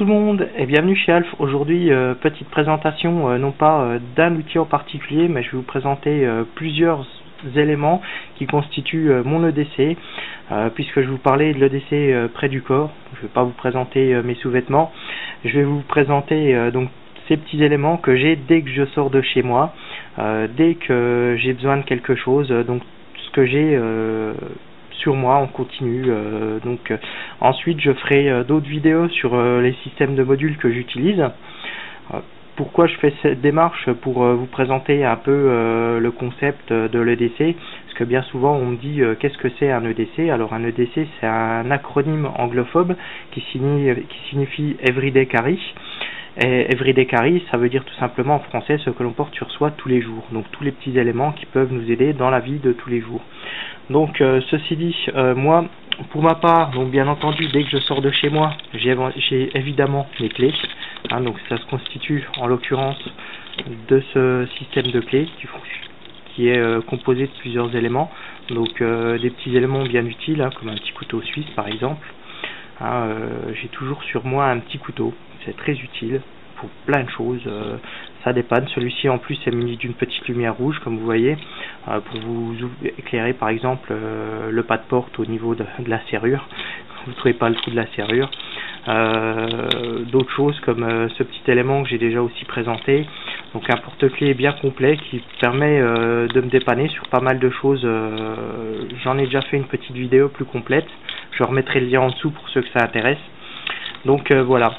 tout le monde et bienvenue chez Alf. Aujourd'hui, petite présentation non pas d'un outil en particulier, mais je vais vous présenter plusieurs éléments qui constituent mon EDC, puisque je vais vous parler de l'EDC près du corps. Je ne vais pas vous présenter mes sous-vêtements, je vais vous présenter donc ces petits éléments que j'ai dès que je sors de chez moi, dès que j'ai besoin de quelque chose, donc ce que j'ai sur moi en continu. Ensuite je ferai d'autres vidéos sur les systèmes de modules que j'utilise. Pourquoi je fais cette démarche? Pour vous présenter un peu le concept de l'EDC, parce que bien souvent on me dit qu'est-ce que c'est un EDC. Alors un EDC, c'est un acronyme anglophobe qui signifie Everyday Carry. Et Everyday Carry, ça veut dire tout simplement en français ce que l'on porte sur soi tous les jours, donc tous les petits éléments qui peuvent nous aider dans la vie de tous les jours. Donc ceci dit, moi pour ma part, donc bien entendu dès que je sors de chez moi, j'ai évidemment mes clés, donc ça se constitue en l'occurrence de ce système de clés qui est composé de plusieurs éléments, donc des petits éléments bien utiles, comme un petit couteau suisse par exemple. J'ai toujours sur moi un petit couteau, c'est très utile pour plein de choses, ça dépanne. Celui-ci en plus est muni d'une petite lumière rouge comme vous voyez, pour vous éclairer par exemple le pas de porte au niveau de la serrure, vous ne trouvez pas le trou de la serrure. D'autres choses comme ce petit élément que j'ai déjà aussi présenté, donc un porte-clés bien complet qui permet de me dépanner sur pas mal de choses. J'en ai déjà fait une petite vidéo plus complète, je remettrai le lien en dessous pour ceux que ça intéresse. Donc voilà.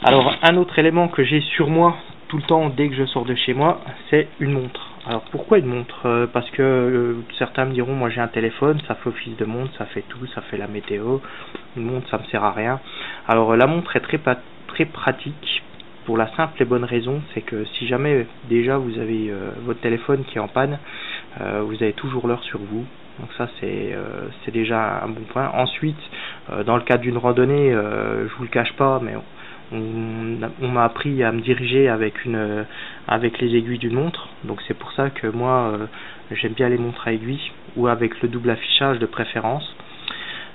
Alors un autre élément que j'ai sur moi tout le temps dès que je sors de chez moi, c'est une montre. Alors pourquoi une montre? Parce que certains me diront, moi j'ai un téléphone, ça fait office de montre, ça fait tout, ça fait la météo. Une montre ça me sert à rien. Alors la montre est très pratique pour la simple et bonne raison, c'est que si jamais déjà vous avez votre téléphone qui est en panne, vous avez toujours l'heure sur vous. Donc ça c'est déjà un bon point. Ensuite, dans le cadre d'une randonnée, je vous le cache pas, mais on m'a appris à me diriger avec les aiguilles d'une montre, donc c'est pour ça que moi j'aime bien les montres à aiguilles ou avec le double affichage de préférence.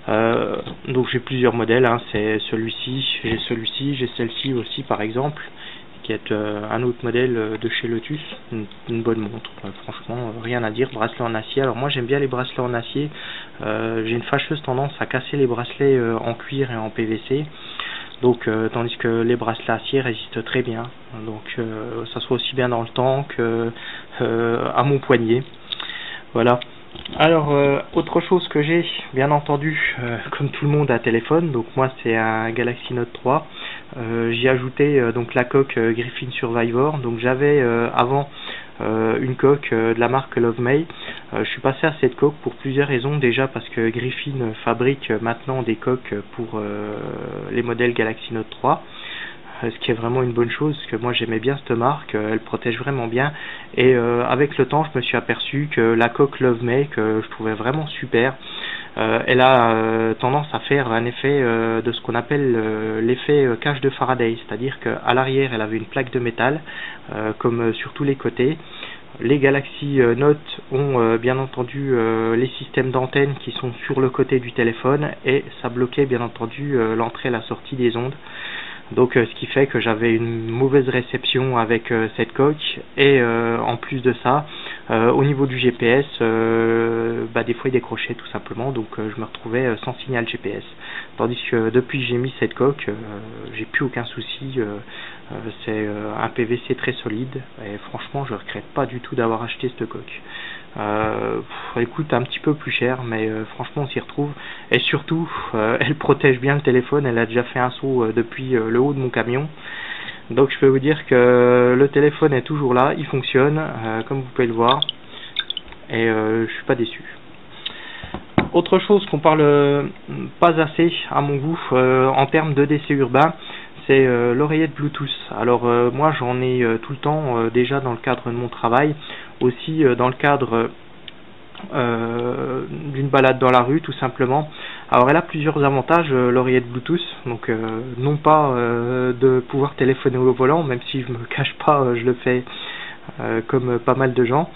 Donc j'ai plusieurs modèles, c'est celui-ci, j'ai celle-ci aussi par exemple, qui est un autre modèle de chez Lotus, une bonne montre, franchement rien à dire. Bracelet en acier, alors moi j'aime bien les bracelets en acier, j'ai une fâcheuse tendance à casser les bracelets en cuir et en PVC. Donc tandis que les bracelets acier résistent très bien, donc ça soit aussi bien dans le temps que à mon poignet. Voilà. Alors autre chose que j'ai, bien entendu, comme tout le monde, un téléphone. Donc moi c'est un Galaxy Note 3. J'ai ajouté donc la coque Griffin Survivor. Donc j'avais avant une coque de la marque Lovemay. Je suis passé à cette coque pour plusieurs raisons. Déjà parce que Griffin fabrique maintenant des coques pour les modèles Galaxy Note 3. Ce qui est vraiment une bonne chose, parce que moi j'aimais bien cette marque, elle protège vraiment bien, et avec le temps je me suis aperçu que la coque Lovemay, que je trouvais vraiment super, elle a tendance à faire un effet de ce qu'on appelle l'effet cage de Faraday, c'est-à-dire qu'à l'arrière elle avait une plaque de métal, comme sur tous les côtés. Les Galaxy Note ont bien entendu les systèmes d'antennes qui sont sur le côté du téléphone, et ça bloquait bien entendu l'entrée et la sortie des ondes. Donc ce qui fait que j'avais une mauvaise réception avec cette coque, et en plus de ça, au niveau du GPS, des fois il décrochait tout simplement, donc je me retrouvais sans signal GPS. Tandis que depuis que j'ai mis cette coque, j'ai plus aucun souci, c'est un PVC très solide, et franchement je regrette pas du tout d'avoir acheté cette coque. Elle coûte un petit peu plus cher, mais franchement on s'y retrouve, et surtout elle protège bien le téléphone. Elle a déjà fait un saut depuis le haut de mon camion, donc je peux vous dire que le téléphone est toujours là, il fonctionne comme vous pouvez le voir, et je suis pas déçu. Autre chose qu'on parle pas assez à mon goût en termes d'EDC urbain, c'est l'oreillette Bluetooth. Alors moi j'en ai tout le temps, déjà dans le cadre de mon travail, aussi dans le cadre d'une balade dans la rue tout simplement. Alors elle a plusieurs avantages, l'oreillette Bluetooth, donc non pas de pouvoir téléphoner au volant, même si je me cache pas, je le fais comme pas mal de gens.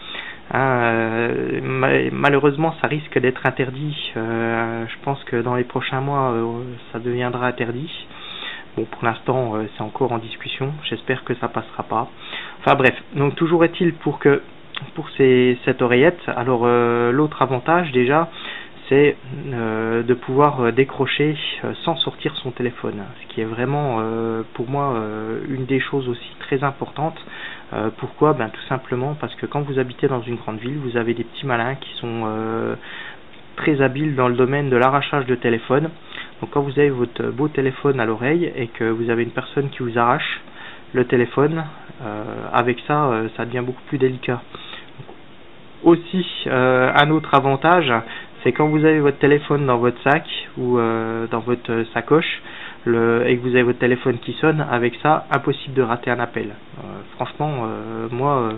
Malheureusement ça risque d'être interdit, je pense que dans les prochains mois ça deviendra interdit. Bon, pour l'instant, c'est encore en discussion. J'espère que ça passera pas. Enfin bref, donc toujours est-il pour cette oreillette. Alors l'autre avantage déjà, c'est de pouvoir décrocher sans sortir son téléphone, ce qui est vraiment pour moi une des choses aussi très importantes. Pourquoi? Ben, tout simplement parce que quand vous habitez dans une grande ville, vous avez des petits malins qui sont très habiles dans le domaine de l'arrachage de téléphone. Donc quand vous avez votre beau téléphone à l'oreille et que vous avez une personne qui vous arrache le téléphone, avec ça, ça devient beaucoup plus délicat. Aussi, un autre avantage, c'est quand vous avez votre téléphone dans votre sac ou dans votre sacoche et que vous avez votre téléphone qui sonne, avec ça, impossible de rater un appel. Franchement, moi,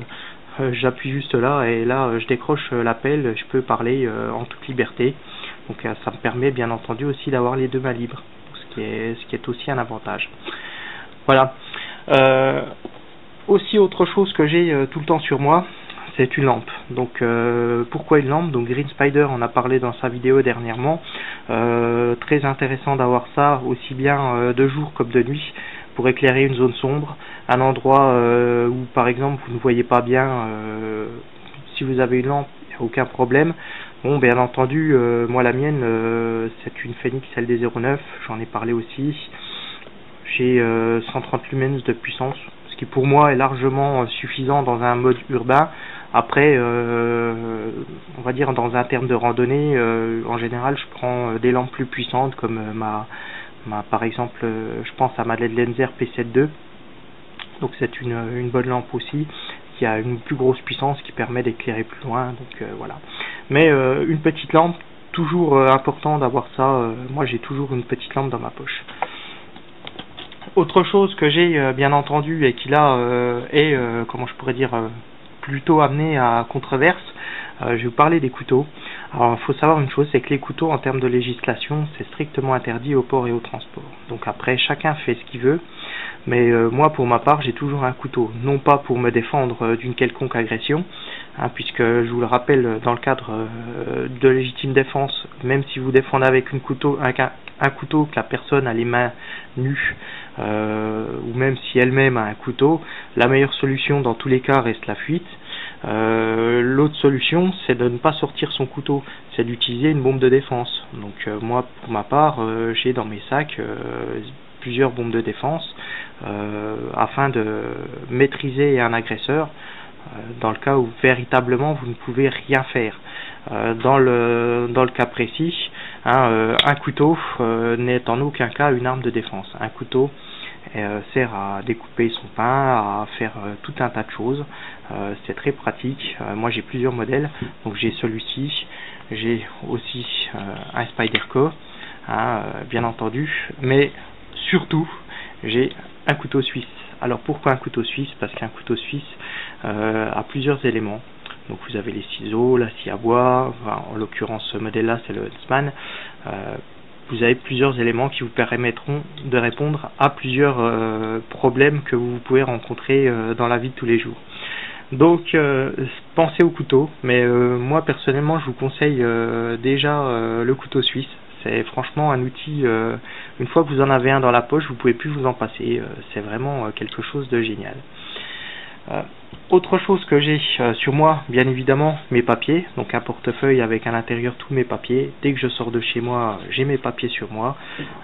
j'appuie juste là et là, je décroche l'appel, je peux parler en toute liberté. Donc ça me permet bien entendu aussi d'avoir les deux mains libres, ce qui est aussi un avantage. Voilà. Aussi autre chose que j'ai tout le temps sur moi, c'est une lampe. Donc pourquoi une lampe? Donc Green Spider en a parlé dans sa vidéo dernièrement. Très intéressant d'avoir ça aussi bien de jour comme de nuit pour éclairer une zone sombre, un endroit où par exemple vous ne voyez pas bien. Si vous avez une lampe, il n'y a aucun problème. Bon, bien entendu, moi la mienne, c'est une Phoenix LD09, j'en ai parlé aussi. J'ai 130 lumens de puissance, ce qui pour moi est largement suffisant dans un mode urbain. Après, on va dire dans un terme de randonnée, en général, je prends des lampes plus puissantes comme par exemple, je pense à ma LED Lenser P7 II. Donc c'est une bonne lampe aussi, qui a une plus grosse puissance qui permet d'éclairer plus loin. Donc voilà. Mais une petite lampe, toujours important d'avoir ça. Moi j'ai toujours une petite lampe dans ma poche. Autre chose que j'ai bien entendu et qui là est, comment je pourrais dire, plutôt amené à controverse, je vais vous parler des couteaux. Alors il faut savoir une chose, c'est que les couteaux en termes de législation, c'est strictement interdit au port et au transport. Donc après, chacun fait ce qu'il veut. Mais moi, pour ma part, j'ai toujours un couteau, non pas pour me défendre d'une quelconque agression, hein, puisque je vous le rappelle, dans le cadre de légitime défense, même si vous défendez avec un couteau que la personne a les mains nues, ou même si elle-même a un couteau, la meilleure solution dans tous les cas reste la fuite. L'autre solution, c'est de ne pas sortir son couteau, c'est d'utiliser une bombe de défense. Donc moi, pour ma part, j'ai dans mes sacs plusieurs bombes de défense afin de maîtriser un agresseur dans le cas où véritablement vous ne pouvez rien faire. Dans le cas précis, hein, un couteau n'est en aucun cas une arme de défense. Un couteau sert à découper son pain, à faire tout un tas de choses. C'est très pratique. Moi j'ai plusieurs modèles, donc j'ai celui-ci, j'ai aussi un Spyderco, hein, bien entendu, mais surtout j'ai un couteau suisse. Alors pourquoi un couteau suisse? Parce qu'un couteau suisse a plusieurs éléments. Donc vous avez les ciseaux, la scie à bois, enfin, en l'occurrence ce modèle là c'est le Huntsman. Vous avez plusieurs éléments qui vous permettront de répondre à plusieurs problèmes que vous pouvez rencontrer dans la vie de tous les jours. Donc pensez au couteau, mais moi personnellement je vous conseille déjà le couteau suisse. C'est franchement un outil, une fois que vous en avez un dans la poche, vous ne pouvez plus vous en passer. C'est vraiment quelque chose de génial. Autre chose que j'ai sur moi, bien évidemment, mes papiers. Donc un portefeuille avec à l'intérieur tous mes papiers. Dès que je sors de chez moi, j'ai mes papiers sur moi,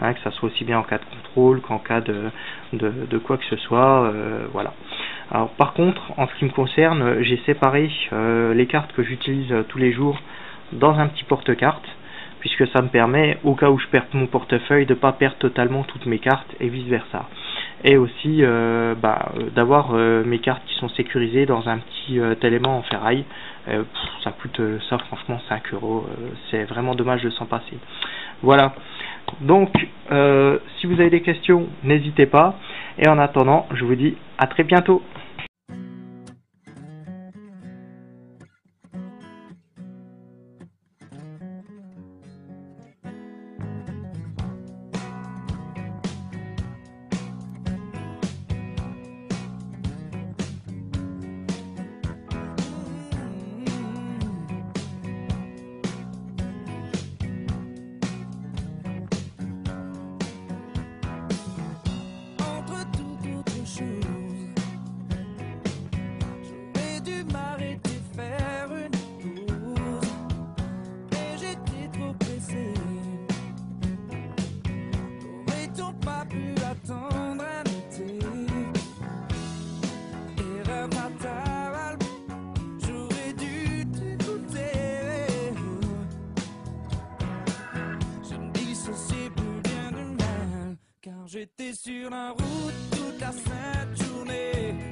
hein, que ça soit aussi bien en cas de contrôle qu'en cas de quoi que ce soit. Voilà. Alors par contre, en ce qui me concerne, j'ai séparé les cartes que j'utilise tous les jours dans un petit porte-cartes, puisque ça me permet, au cas où je perds mon portefeuille, de ne pas perdre totalement toutes mes cartes et vice versa. Et aussi d'avoir mes cartes qui sont sécurisées dans un petit élément en ferraille. Ça coûte ça franchement 5 €. C'est vraiment dommage de s'en passer. Voilà. Donc si vous avez des questions, n'hésitez pas. Et en attendant, je vous dis à très bientôt. J'étais sur la route toute la sainte journée.